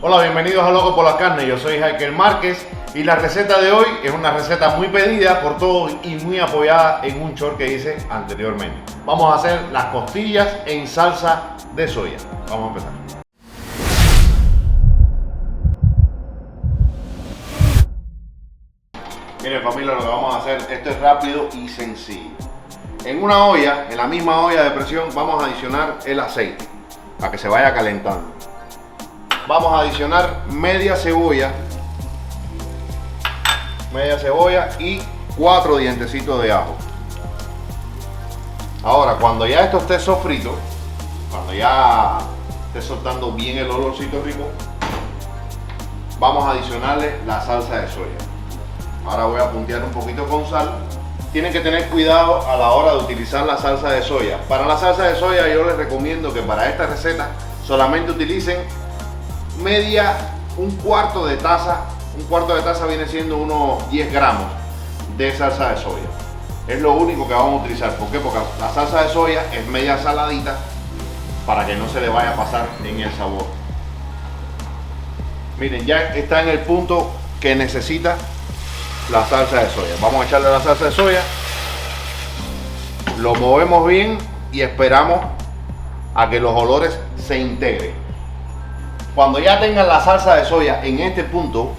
Hola, bienvenidos a Loco por la Carne. Yo soy Hiker Márquez y la receta de hoy es una receta muy pedida por todos y muy apoyada en un short que hice anteriormente. Vamos a hacer las costillas en salsa de soya. Vamos a empezar. Miren, familia, lo que vamos a hacer, esto es rápido y sencillo. En una olla, en la misma olla de presión, vamos a adicionar el aceite para que se vaya calentando. Vamos a adicionar media cebolla y 4 dientecitos de ajo. Ahora, cuando ya esto esté sofrito, cuando ya esté soltando bien el olorcito rico, vamos a adicionarle la salsa de soya. Ahora voy a puntear un poquito con sal. Tienen que tener cuidado a la hora de utilizar la salsa de soya. Para la salsa de soya yo les recomiendo que para esta receta solamente utilicen un cuarto de taza. Un cuarto de taza viene siendo unos 10 gramos de salsa de soya. Es lo único que vamos a utilizar. ¿Por qué? Porque la salsa de soya es media saladita para que no se le vaya a pasar en el sabor. Miren, ya está en el punto que necesita la salsa de soya. Vamos a echarle la salsa de soya, lo movemos bien y esperamos a que los olores se integren. Cuando ya tengan la salsa de soya en este punto,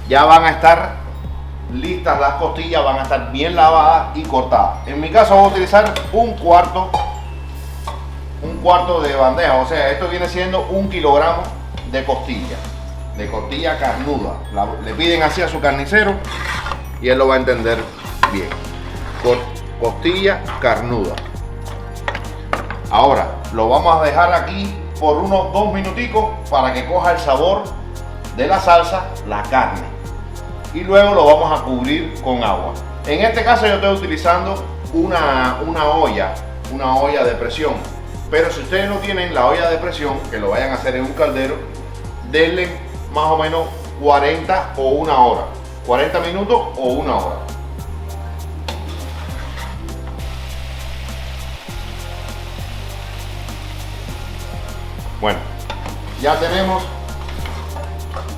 ya van a estar listas las costillas, van a estar bien lavadas y cortadas. En mi caso voy a utilizar un cuarto de bandeja, o sea, esto viene siendo 1 kilogramo de costilla carnuda. Le piden así a su carnicero y él lo va a entender bien. Costilla carnuda. Ahora lo vamos a dejar aquí por unos 2 minuticos para que coja el sabor de la salsa, la carne, y luego lo vamos a cubrir con agua. En este caso yo estoy utilizando una olla de presión, pero si ustedes no tienen la olla de presión, que lo vayan a hacer en un caldero, denle más o menos 40 o 1 hora, 40 minutos o 1 hora. Bueno, ya tenemos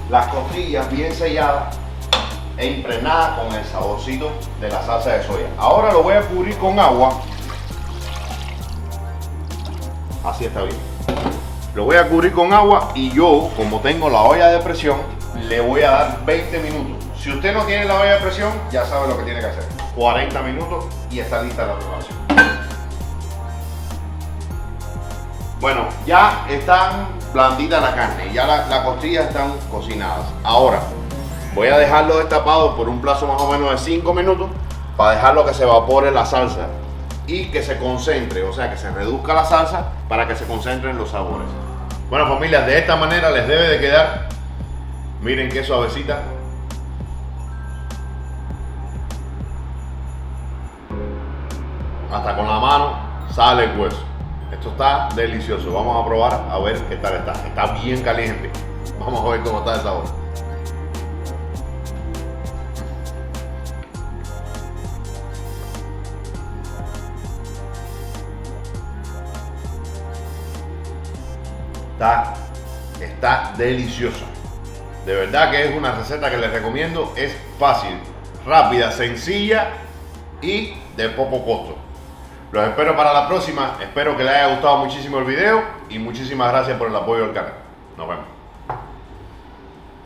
las costillas bien selladas e impregnadas con el saborcito de la salsa de soya. Ahora lo voy a cubrir con agua. Así está bien. Lo voy a cubrir con agua y yo, como tengo la olla de presión, le voy a dar 20 minutos. Si usted no tiene la olla de presión, ya sabe lo que tiene que hacer. 40 minutos y está lista la preparación. Bueno, ya están blanditas la carne, ya las costillas están cocinadas. Ahora, voy a dejarlo destapado por un plazo más o menos de 5 minutos para dejarlo que se evapore la salsa y que se concentre, o sea, que se reduzca la salsa para que se concentren los sabores. Bueno, familia, de esta manera les debe de quedar. Miren qué suavecita. Hasta con la mano sale el hueso. Esto está delicioso. Vamos a probar a ver qué tal está. Está bien caliente. Vamos a ver cómo está el sabor. Está deliciosa. De verdad que es una receta que les recomiendo. Es fácil, rápida, sencilla y de poco costo. Los espero para la próxima. Espero que les haya gustado muchísimo el video y muchísimas gracias por el apoyo al canal. Nos vemos.